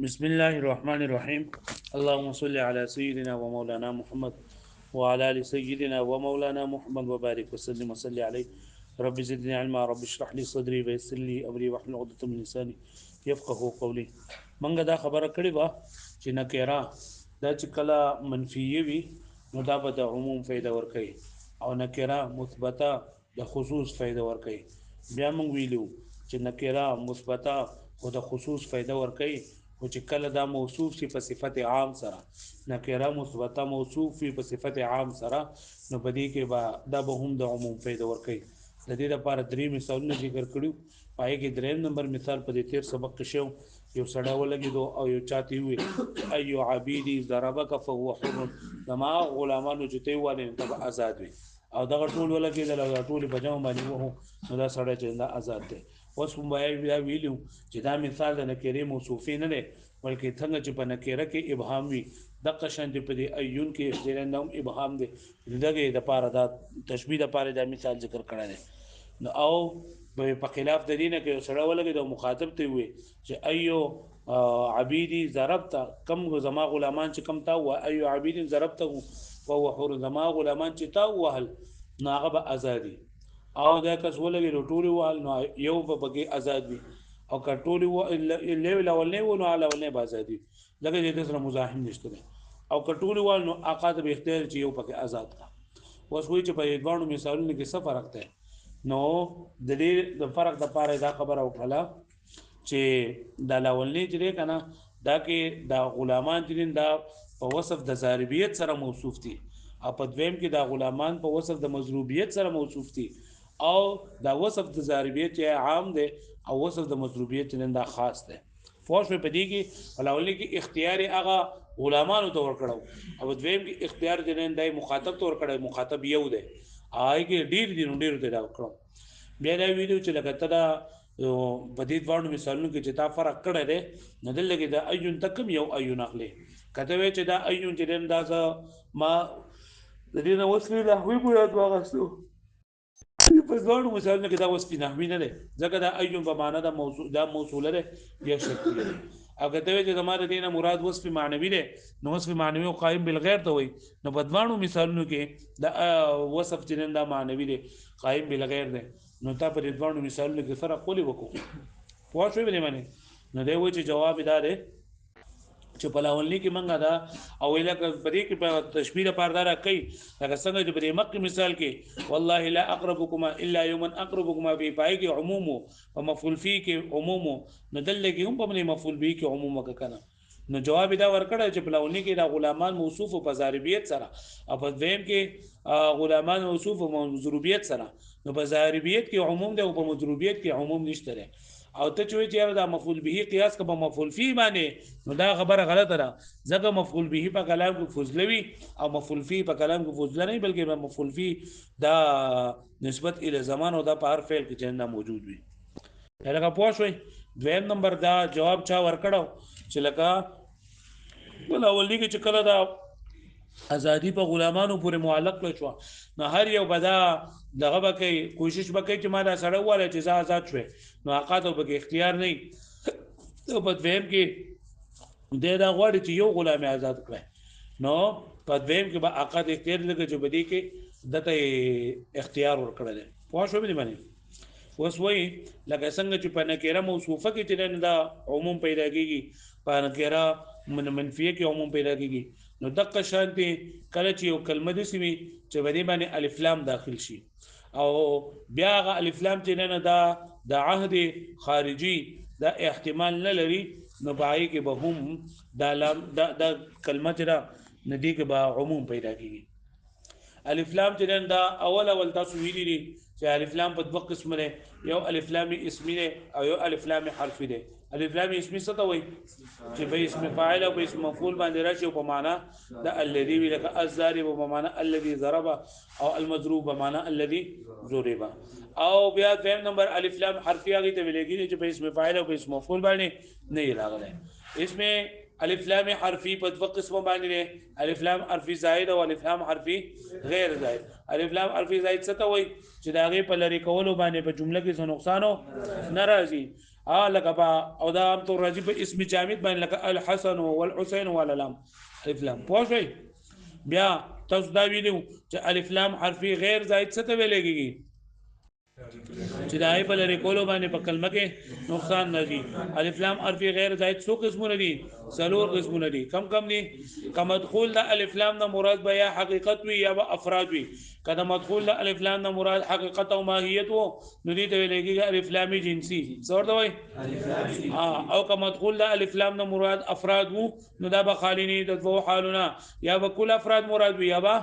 بسم الله الرحمن الرحيم. اللهم صل على سيدنا ومولانا محمد وعلى ال سيدنا ومولانا محمد وبارك وسلم وصل عليه. رب زدني علما، رب اشرح لي صدري ويسر لي امري واحلل عقدة من لساني يفقهوا قولي. منګه دا خبره کړې وه چې نکره دا چې کله منفیه وي نو دا به د عموم فایده ورکوي، او نکره مثبته د خصوص فایده ورکوي. بیا موږ ویلو چې نکره مثبته خو د خصوص فایده ورکوي، خو چې کله دا موصوف شي په صفت عام سره، نکره مثبته موصوف وي په صفت عام سره، نو په دې کې به دا به هم د عموم فایده ورکوي. د دې لپاره درې مثالونه ذکر کړو. پای کې دریم نمبر مثال په دې تیر سبق کې شو. یو سړی ولګېدو او یو چاته وي ایو عبیدی ضربک فهو حر، زما غلامانو چې ته ووالې ته به آزاد وي، او دغه ټول ولګېدل او دا ټول په جمع باندې وهو، نو دا سړی چې دا آزاد دی. اوس هم بیا ویلو چې دا مثال د نکرې موصوفې نه دی، بلکې څنګه چې په نکره کې ابهام وي دغه شان دی په دې ایون کې ځینې هم ابهام دی. دغه د پاره دا تشبیه د پاره دا مثال ذکر کړی دی. نو او په خلاف د دینه کې سره ولګي د مخاطب ته وي چې ایو عبیدی ضربت، کم زما غلامان چې کم تا و ایو عبیدی ضربت فهو حر، زما غلامان چې تا وهل نو هغه به ازادي، او دا کس ولګي ټولي وهل نو یو به بګي آزاد وي، او کټولي و لیول اولنې و نو علاوه نه به ازادي، لکه دې سره مزاحم نشته ده. او کټولي وال نو اقاد به اختیار چې یو پکې آزاد کا. اوس وایي چې په دې دوه مثالونو کې څه فرق دی. نو د دې د فرق د پاره دا خبره وکړه چې دا لاولنی چې کنه دا کې دا غلامان چې دا په وصف د ضاربیت سره موصوف دي، او په دویم کې دا غلامان په وصف د مضروبیت سره موصوف دي، او دا وصف د ضاربیت عام دی او وصف د مضروبیت دا خاص دی. فوش په دې کې لاولنی کې اختیار هغه غلامانو ته ورکړو، او دویم کې اختیار د دای مخاطب ته ورکړو، مخاطب یو دی آی کې ډیر دي نو ډیر ته دا وکړو. بیا دا ویډیو چې لکه ته دا په دې دوه مثالونو کې چې تا فرق کړی دی، نو دلته کې دا ایون تکم یو ایون اخلي. کته وی چې دا ایون چې دا ما د دې نه وسوي له هوی په یاد واغستو په ځوانو مثالونو کې دا وسپی نحوی نه دی، ځکه دا ایون په معنا د موضوع دا موصوله ده یا شرطی ده. او کته وی چې زماره دینه مراد وسپی معنوي ده، نو وسپی معنوي او قائم بالغیر ته وي، نو په ځوانو مثالونو کې دا وصف چې دا معنوي ده قائم بالغیر ده، نو تا په دې دوه مثالونو کې فرق کولی وکړو. پوه شوې به معنی. نو دی و چې جواب دار چې په لاولنی کې منګه دا او لکه بری کې په تشبیه پاردار کوي، لکه څنګه چې په مکه مثال کې والله لا اقربكما الا يوما اقربكما في پای کې عموم او مفعول فيه کې عموم، نو دلته کې هم په مفعول به کې عموم وکړه. نو جواب دا ورکړه چې په لاولنی کې دا غلامان موصوف په ضاربیت سره، او په دویم کې غلامان موصوف په مضروبیت سره، نو په ضاربیت کې عموم دی او په مضروبیت کې عموم نشته ده. او ته چې دا مفعول به قیاس کا په مفعول فی باندې، نو دا خبره غلطه ده، ځکه مفعول به په کلام کې فضلوي او مفعول فی په کلام کې فضله نه، بلکې مفعول فی دا نسبت الی زمان او دا په هر فعل کې جنده موجود وي. لکه پوه شوي. دویم نمبر دا جواب چا ورکړو چې لکه ول اولنی کې چې کله دا ازادي په غلامانو پورې معلق کړ شو، نو هر یو بدا دغه بکې کوشش وکړي چې ما دا سره واله چې آزاد شوي، نو حقات او به اختیار نه او په دویم کې د دا غواړي چې یو غلام آزاد کړي، نو په دویم کې به عقد اختیار لګي چې بدی کې دته اختیار ورکړل. پوه شو به معنی. اوس وایي لکه څنګه چې په نکره موصوفه کې چې دا عموم پیدا کیږي، په نکره منفیه کې عموم پیدا کیږي، نو دغه شانتي کله چې یو کلمه د سیمه چې باندې باندې الف لام داخل شي، او بیا غ الف لام چې نه دا د عهد خارجي دا احتمال نه لري، نو پای کې به هم دا لام دا کلمه چې دا ندی کې به عموم پیدا کیږي. الف لام چې دا اول تاسو ویلي دي چې الف لام په دوه قسم لري، یو الف لام اسمی ده او یو الف لام حرفی ده. الف لام اسمی څه ته وایي چې به اسم فاعل او به اسم مفعول باندې راشي په معنا د الذي لك الضارب په معنا الذي ضرب، او المضروب په معنا الذي ضرب. او بیا دویم نمبر الف لام حرفی هغه ته ویلېږي چې په اسم فاعل او په اسم مفعول باندې نه راغلی. اسم الف لام حرفی په دوه قسمه باندې ده، الف لام حرفی زائد او الف لام حرفی غیر زائد. الف لام حرفی زائد څه ته وایي چې دا غي په لری کولو باندې په جمله کې څه نقصان ناراضي، لك با او دا هم تو راځي په اسم جامد باندې لکه الحسن والحسين واللام الف لام پوه شئ. بیا تاسو دا ویلو چې الف لام حرفي غیر زائد څه ته ویل کېږي چې د آی په لري کولو باندې په کلمه کې نقصان نه دي. الف لام حرف غیر زائد څو قسمونه دي؟ څلور قسمونه دي. کم کم دي؟ که مدخول د الف لام نه مراد به یا حقیقت وي یا به افراد وي. کله مدخول د الف لام نه مراد حقیقت او ماهیت وو نو دې ته ویل کېږي الف لام جنسي. څه ورته وایي؟ او که مدخول د الف لام نه مراد افراد وو نو دا به خالینی د دوه حالونه یا به کل افراد مراد وي یا به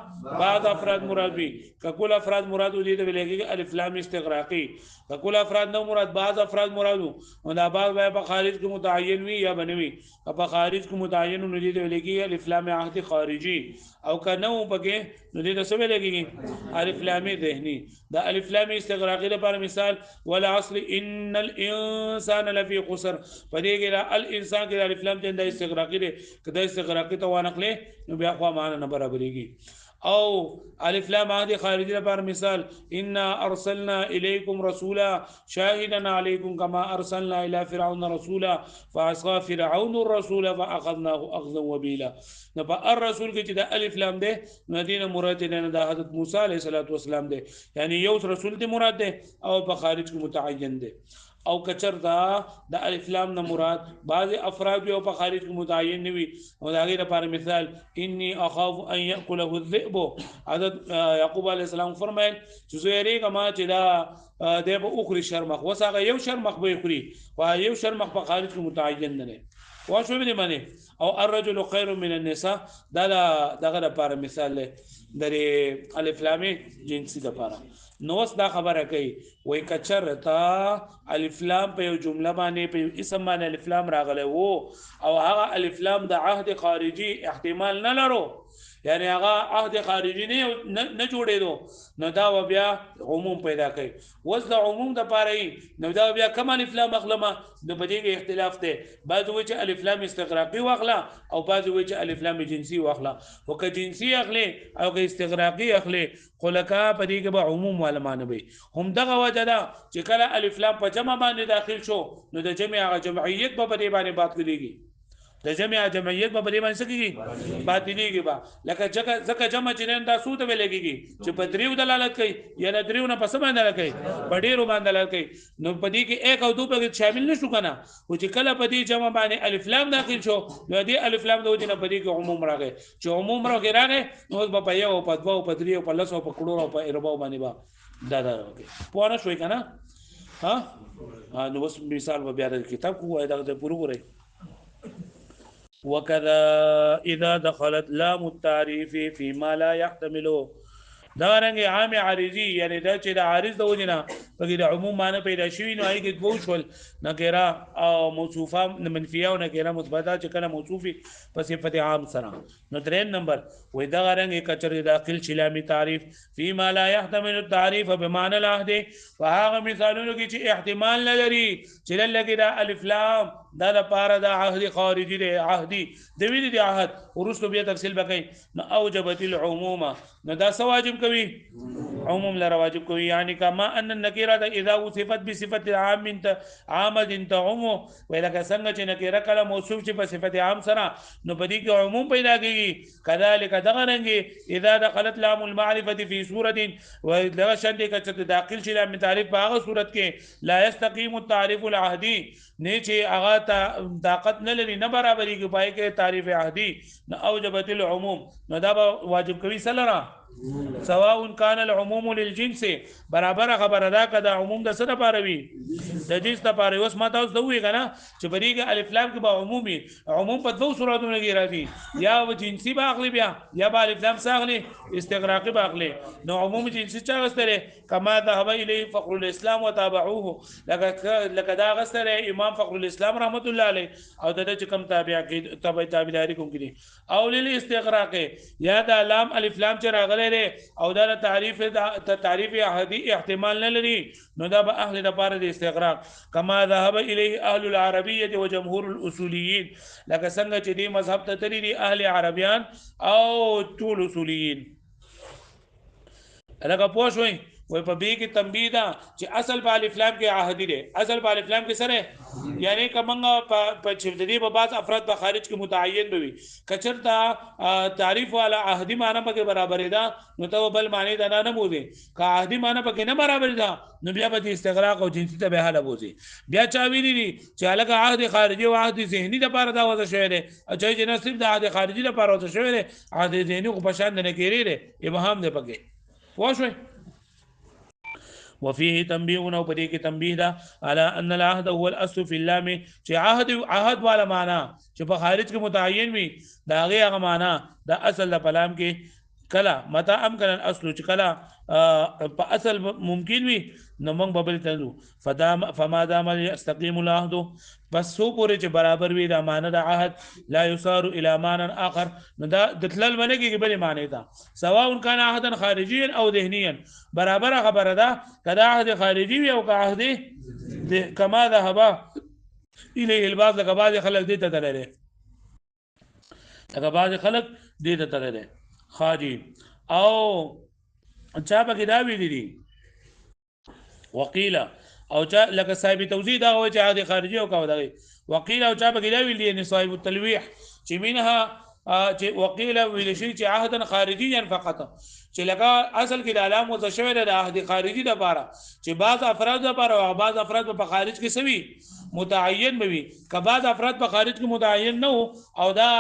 بعض افراد مراد وي. که کل افراد مراد وي دې ته ویل کېږي الف لام استغراقي. کل افراد نو مراد بعض افراد مرادو او دا بعض په خارج کې متعین وي یا بنوي. په خارج کې متعین نو دي ته لګي الف لام عهد خارجي او کنه پکې نو دي ته څه لګي الف لام ذهني. دا الف لام استغراقي لپاره مثال والعصر ان الانسان لفي خسر پدې کې الانسان کې الف لام د استغراقي دي کله استغراقي ته وانخلې نو بیا خو معنا نه برابرېږي. او الف لام عهد خارجي لپاره مثال انا ارسلنا اليكم رسولا شاهدا عليكم كما ارسلنا الى فرعون رسولا فعصى فرعون الرسول فاخذناه اخذا وبيلا. نو په الرسول کې چې د الف لام ده مدینه مراد نه د حضرت موسی عليه السلام ده یعنی یو رسول دی مراد ده او په خارج کې متعین ده. او کچر دا د الف لام نه مراد بعض افراد او په خارج کې متعین نوي او دا غیر لپاره مثال اني اخاف ان ياكله الذئب. حضرت یعقوب علیه السلام فرمایل چې زه یریږم چې دا د به اخري شرمخ وساغه یو شرمخ به خوري او یو شرمخ په خارج کې متعین نه واښو به معنی. او الرجل خير من النساء دا دغه لپاره مثال د الف لام جنسي لپاره. نو اوس دا خبره کوي وای کچرتا الف لام په یو جمله باندې په اسم باندې الف لام راغلی وو او هغه الف لام د عهد خارجي احتمال نه لرو یعنی هغه عهد خارجي نه جوړېدو نو دا بیا عموم پیدا کوي. وز د عموم د پاره نو دا بیا کوم الف لام اخلمه نو په دې کې اختلاف دی. بعض وایي چې الف لام استغراقي واخله او بعض وایي چې الف لام جنسي واخله. او که جنسي اخلي او که استغراقي اخلي خو لکه په دې کې به عموم والا معنی وي. هم دغه وجه ده چې کله الف لام په جمع باندې داخل شو نو د جمع هغه جمعیت په دې باندې باطلېږي. د جمع جمعیت په دې باندې څه کېږي باطلېږي به لکه ځکه جمع چې نن دا څو ته ویل کېږي چې په دریو دلالت کوي یا د دریو نه په څه باندې دلالت کوي په ډېرو باندې دلالت کوي. نو په دې کې 1 او 2 پکې شامل نشو کنه او چې کله په دې جمع باندې الف لام داخل شو نو دې الف لام د وجه نه په دې کې عموم راغی. چې عموم راغی نو په یو او په دوه او په درې او په لس او په کړو او په ارباو باندې با دا پوه نه شوي کنه. ها نو اوس مثال بیا د کتاب کوه دا د پوره وره. وكذا اذا دخلت لام التعريف فيما لا يحتمله دا رنګ عام عارضی یعنی دا چې د عارض د وجنه په د عموم معنی پیدا شوی نو هغه کې دوه شول نکره او موصوفه منفیه او نکره مثبته چې کله موصوفي په صفت عام سره. نو دریم نمبر وې دا رنګ کچر داخل شلامي تعریف فيما لا يحتمل التعريف بمعنى العهد فهغه مثالونو کې چې احتمال نه لري چې لکه دا الف لام دا لپاره د عهد خارجي دی عهدي د ویلي دی عهد ورسره بیا تفصیل وکړي نو اوجبت العمومه نو دا واجب کوي عموم لره واجب کوي. یعنی کما ان النکره اذا وصفت بصفه عام عامد تعم ولکه څنګه چې نکره کله موصوف شي په صفت عام سره نو بدی کې عموم پیدا کیږي. کذالک دغه رنګ اذا دخلت لام المعرفه في صوره ولغه شند کې داخل شي لام تعریف په هغه صورت کې لا يستقيم التعريف العهدي نه چې هغه طاقت نه لري نه برابرۍ کې پای کې تعریف عهدي نو اوجبت العموم نو دا واجب کوي سره سواء كان العموم للجنس برابر خبره دا کده عموم د سره پاروي د جنس ته پاروي. اوس ما تاسو ته وی کنه چې بریګه الف لام کې به عمومي عموم په دوه صورتونو کې راځي یا و جنسي باغلی بیا یا به الف لام ساغلی استغراقي باغلی. نو عموم جنسي چا غستره کما ذهب الیه فخر الاسلام وتابعوه لکه دا غستره امام فخر الاسلام رحمت الله علیه او د چې کوم تابعداري کوم کړي او للاستغراق یا د لام الف لام چې راغلی او دا تعریف عهدي احتمال نه لري نو دا به اهل د پاره د استغراق کما ذهب الیه اهل العربيه وجمهور الاصوليين لکه څنګه چې دی مذهب ته تللی دي اهل عربيان او ټول اصوليين. لکه پوه شوي وای په بي کې تنبيه ده چې اصل په الف لام کې عهدي دی اصل په الف لام کې سره یعنی کومه په چې د دې په بعض افراد په خارج کې متعین وي کچرتا تعریف والا عهدي معنی په برابر ده نو ته بل معنی ده نه بوزي که عهدي معنی په کې نه برابر ده نو بیا به استغراق او جنسي ته به حاله بوزي بیا چا ویلي دي چې الګ عهد خارجي او عهد ذهني د لپاره دا وځه شوی دی چې نه صرف د عهد خارجي لپاره وځه شوی دی عهد ذهني خو په شان نه کېری دی ابهام دی پکې پوه شوئ وفيه تنبيه او پدې کې تنبيه ده على ان العهد هو الاصل في اللام چې عهد والا معنا چې په خارج کې متعین وي دا هغه معنا د اصل په لام کې کلا متى امکن الاصل چې کلا په اصل ممکن وي نو موږ به بل تلو فما دام يستقيم العهد بس سو پورې چې برابر وي دا معنا د عهد لا يصار الى معنى اخر نو دا د تلل باندې کې بل معنی ده سواء كان عهدا خارجيا او ذهنيا برابر خبره ده کدا عهد خارجي وي او عهد كما ذهب اليه البعض لکه بعض خلک دې ته تللی لکه بعض خلک دې ته تللی خاجي او چا پکې دا ویلي دي وقيله او چا لکه صاحب توضیح دا وایي چې عهد خارجي او کا ودغه وقيله او چا پکې دا ویلي دي صاحب التلويح چې منها چې وقيله ویل شي چې عهدا خارجيا فقط چې لکه اصل کې د علامه متشویر د عهد خارجي د لپاره چې بعض افراد لپاره او بعض افراد په خارج کې سوي متعین بوي که بعض افراد په خارج کې متعین نه او دا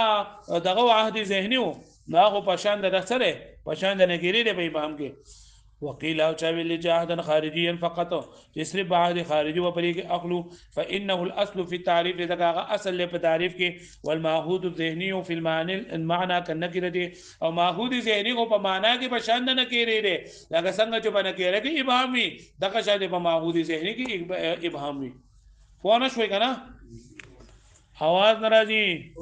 دغه عهد ذهني وو دا خو پشان د سره پشان د نګری دی په بام کې وقيل او چاویل جهادا خارجيا فقط جسر بعد خارجي و پرې کې اخلو فانه الاصل في التعريف دغه اصل له په تعریف کې والماخوذ الذهني في المعنى كالنكره او ماخوذ ذهني کو په معنا کې پشان نه کېری دی لکه څنګه چې باندې کېره کې ابهامي دغه شاده په ماخوذ ذهني کې ابهامي فونه شوي کنه حواس ناراضي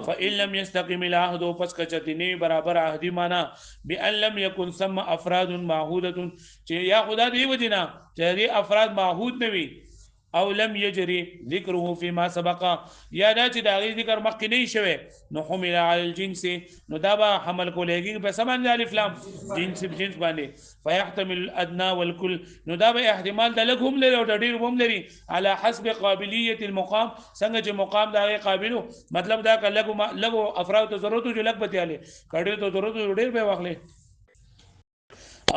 فإن لم يستقم العهد پس کچتنی برابر عهدی معنا بأن لم يكن ثم افراد معهوده چې یا خدا دی وجنا چې افراد معهود نه وي او لم يجري ذكره فيما سبق یا دا چې دا غي ذکر مخکې نه شوی نو حمل على الجنس نو دا به حمل کولېږي په سمان د الف لام جنس بجنس باندې فيحتمل الادنى والكل نو دا به احتمال د لګهم لري او د ډیر هم لري على حسب قابلیت المقام څنګه چې مقام دا قابلو مطلب دا لګو افراد ته ضرورت جو لګ بتیاله کډې ته ضرورت ډیر به واخلې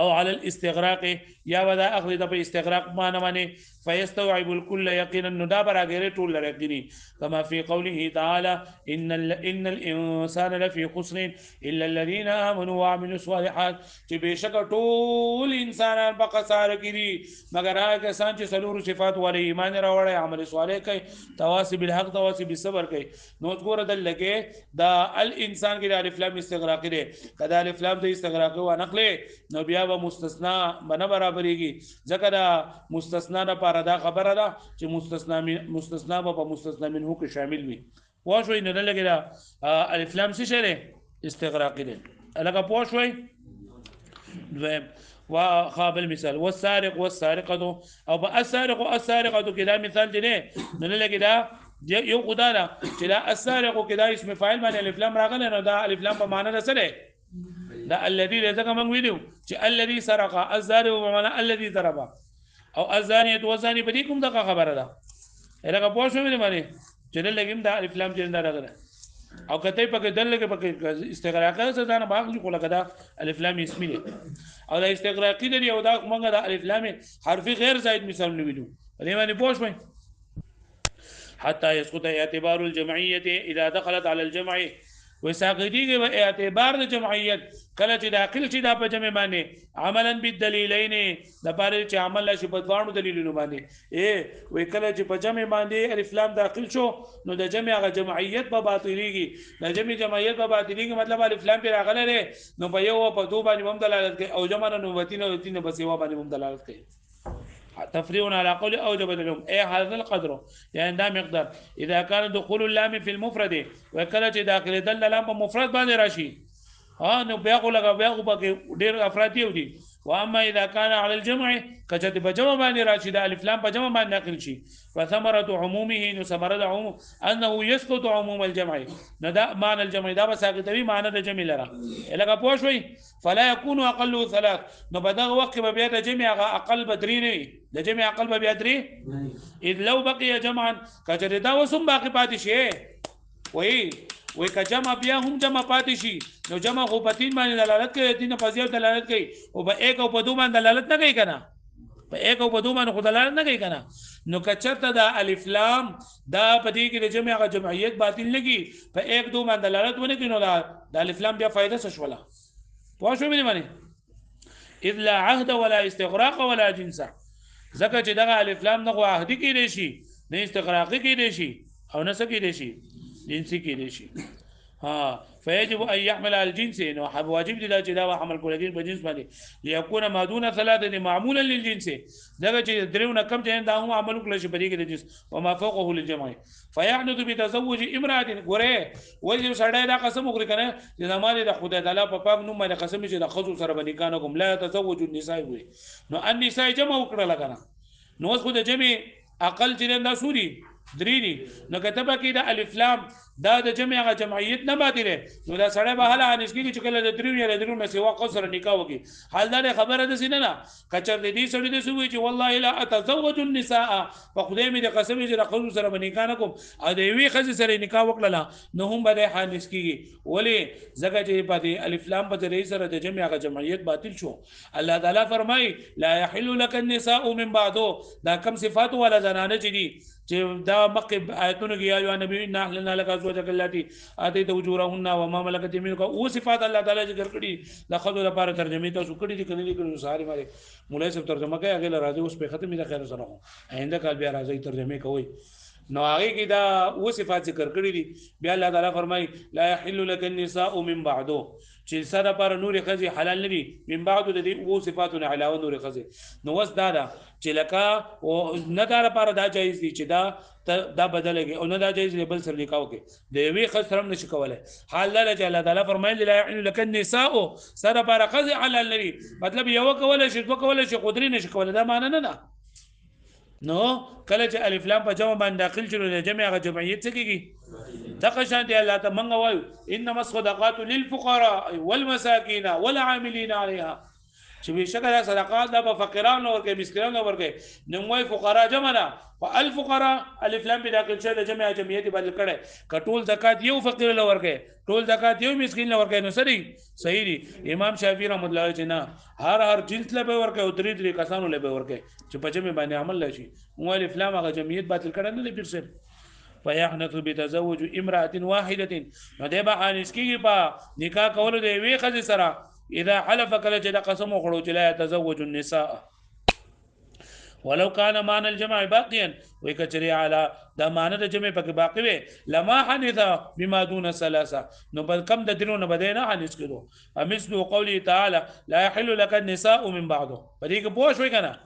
او على الاستغراق یا ودا اخذ د استغراق معنی باندې فيستوعب الكل يقينا ندابر غير طول لرقني كما في قوله تعالى ان الانسان لفي خسر الا الذين امنوا وعملوا الصالحات چې بشک ټول انسانان په خساره کې دي مگر هغه کسان چې سلور صفات ولې ایمان راوړي عمل صالح کوي تواصي بالحق تواصي بالصبر کوي نو ګوره دل لګي دا الانسان کې د الف لام استغراق دي کدا الف لام د استغراق و نقله نو بیا به مستثنا بنا برابرېږي ځکه دا مستثنا نه دا خبره ده چې مستثنا په مستثنا منه کې شامل وي پوه شوي نه لګي دا الف لام څه شی استغراقي دي لکه پوه شوي دویم وخاب المثال والسارق والسارقه او السارق والسارقه کې دا مثال دی نه لګي دا یو خدای دا چې دا السارق کې دا اسم فاعل باندې الف لام راغلی نو دا الف لام په معنا ده سره دا الذي ذکر موږ ویلو چې الذي سرق الزارق بمعنى الذي ضرب او الزانیه والزانی په دې کوم دغه خبره ده هغه پوه شو مې باندې چې لګیم دا الف لام چې دا راغله او کته پکې دل لګي پکې استغراقه څه ځان باغلی کوله کدا الف لام اسمي دي او دا استغراقي دي او دا موږ دا الف لام حرفي غیر زائد مثال نویلو دې باندې پوه شو حتى يسقط اعتبار الجمعيه اذا دخلت على الجمع وساقطيږي و اعتبار د جمعیت کله چې داخل شي دا په جمع باندې عملا بالدلیلین د پاره چې عمل شي په دوانو دلیلونو باندې وی کله چې په جمع باندې الف لام داخل شو نو د جمع هغه جمعیت په باطلیږي د جمعیت په باطلیږي مطلب الف لام پر راغله نو په یو په دوه باندې هم دلالت کوي او جمع نو وتینه وتینه په سیوا باندې هم دلالت کوي تفريع على قول اوجب لهم اي هذا القدر يعني دا مقدار اذا كان دخول اللام في المفرد وكله داخل دل لام په مفرد باندې راشي نو بیا خو لګا بیا خو پکې ډېر افراد دي واما اذا كان على الجمع کچته په جمع باندې راشي د الف لام په جمع باندې نقل شي فثمره عمومه نو ثمره عموم انه يسقط عموم الجمع ندا معنى الجمع دا بساقطوي معنى د جمع لره لکه پوه شوي فلا يكون اقل ثلاث نو په دغه وخت به بیا د جمع اقل بدري نه وي د جمع اقل به بیا درې اذ لو بقي جمعا کچته دا وسم باقي پاتې شي وای که جمع بیا هم جمع پاتې شي نو جمع خو په 3 باندې دلالت کوي 3 په زیات دلالت کوي او په 1 او په 2 باندې دلالت نه کوي کنه په 1 او په 2 باندې خو دلالت نه کوي کنه نو کچرته د الف لام دا په دې کې د جمع غ جمعیت باطل لګي په 1 2 باندې دلالت ونه کوي نو د الف لام بیا فائدہ څه شوله پوه شو مې معنی اذ لا عهد ولا استغراق ولا جنس ځکه چې دغه الف لام نه غو عهدي کېدی شي نه استغراقي کېدی شي او نه څه کېدی شي جنسي کېدی شي ها فيجب ان يحمل على الجنس انه واجب دي چې دا حمل کول دي په جنس باندې ليكون ما دون ثلاثه معمولا للجنس دغه چې درونه کم چې دا هم عمل کول شي په دې کې د جنس وما فوقه للجمع فيحدث بتزوج امراه غره ولې سړی دا قسم وکړي کنه چې زماده د خدای تعالی په پاک نوم باندې قسم چې د خزو سره باندې کانو کوم لا تزوج النساء وي نو النساء جمع وکړه لګنه نو اوس خو د جمع اقل چې دا سوري درې دي نو کتبه کې د الف لام دا د جمع غ جمعیت نه باطله نو دا سړی به حاله انسکی چې کله د درو یا د درو نه سوا قصر نکاح وکي حال دا خبره ده سینه نه کچر دې سړی دې سوي چې والله لا اتزوج النساء په خدای مې د قسم چې د خزو سره باندې نکاح نکوم ا دې وی خزي سره نکاح وکړه نو هم به حانس کیږي ولی زګه چې په دې الف لام په دې سره د جمع غ جمعیت باطل شو الله تعالی فرمای لا يحل لك النساء من بعد دا کم صفات ولا زنانه چې دي چې دا مکه آیتونه کې یا نبی ان احلنا لك ازواجك التي اتيت وجورهن وما ملكت يمينك او صفات الله تعالی ذکر کړي د خدای لپاره ترجمه تاسو کړي دي کړي کړي ساري ماره مولای صاحب ترجمه کوي هغه راځي اوس په ختمه ده خیر سره آینده کال بیا راځي ترجمه کوي نو هغه کې دا او صفات ذکر کړي دي بیا الله تعالی فرمای لا يحل لك النساء من بعد چې سره پر نور خزي حلال ندي من بعد د دې او صفاتونه علاوه نور خزي نو وس دا چې لکه او نه دا لپاره دا جایز دي چې دا بدلږي او نه دا جایز دی بل سره نکاح کوي د وی خسرم نشي کولای حال لا چې الله تعالی فرمایي لا يحل لك النساء سره پر خزي حلال ندي مطلب یو کولای شي دوه کولای شي قدرت نشي کولای دا معنی نه ده نو کله چې الف لام په جمع باندې داخل شول د جمع غ جمعیت څه کیږي دغه شان دی الله ته منغه وایو انما الصدقات للفقراء والمساكين والعاملين عليها چې بشکره صدقات د فقیرانو ورکه مسکینانو ورکه نو موي فقرا جمع نه فالفقراء الف لام په داخل شول د جمع جمعیت بدل کړي کټول زکات یو فقیر له ورکه ټول زکات یو مسکین له ورکه نو سړي صحیح دي امام شافعي رحمۃ اللہ علیہ نه هر جنس له ورکه او درې کسانو له ورکه چې په جمع باندې عمل لشي مو الف لام هغه جمعیت باطل کړي نه لپاره سر فيحنث بتزوج امراه واحده نو د به انس کیږي په نکاح کول دی وی خځه سره اذا حلف کله چې قسم وکړو چې لا يتزوج النساء ولو كان معنى الجمع باقيا وكثري على دا معنی د جمع پکې باقی وي لما حنث بما دون ثلاثه نو بل کم د درونه بدینه حنث کړو مثل قوله تعالى لا يحل لك النساء من بعده پدې کې پوه شوي کنه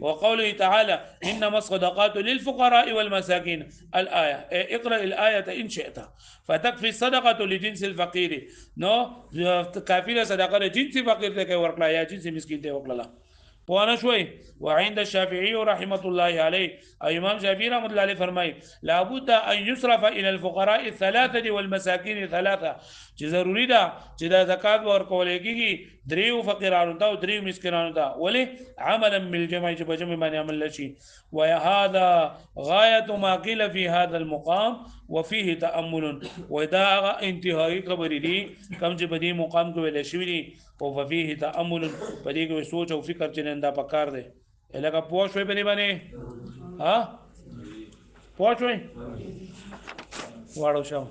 وقوله تعالى انما الصدقات للفقراء والمساكين الايه اقرا الايه ان شئت فتكفي الصدقه لجنس الفقير نو کافی صدقه جنس فقیر ته ورکړه یا جنس مسکین ته ورکړه پوانا شوي وعند الشافعي رحمه الله عليه امام شافعي رحمه الله عليه فرمای لابد ان يصرف الى الفقراء الثلاثه والمساكين ثلاثه چې ضروری ده چې دا زکات ورکول کېږي دریو فقیرانو ته او دریو مسکینانو ته ولی عملا بالجمع چې په جمع باندې عمل شي وهذا غايه ما قيل في هذا المقام وفيه تامل ودا انتهایی خبرې دي کوم چې په دې مقام کې ویل شوی دي او فيه تامل په دې کې سوچ او فکر چې نن دا پکار دی لکه پوه شوي په دې باندې ها پوه شوي واړو شو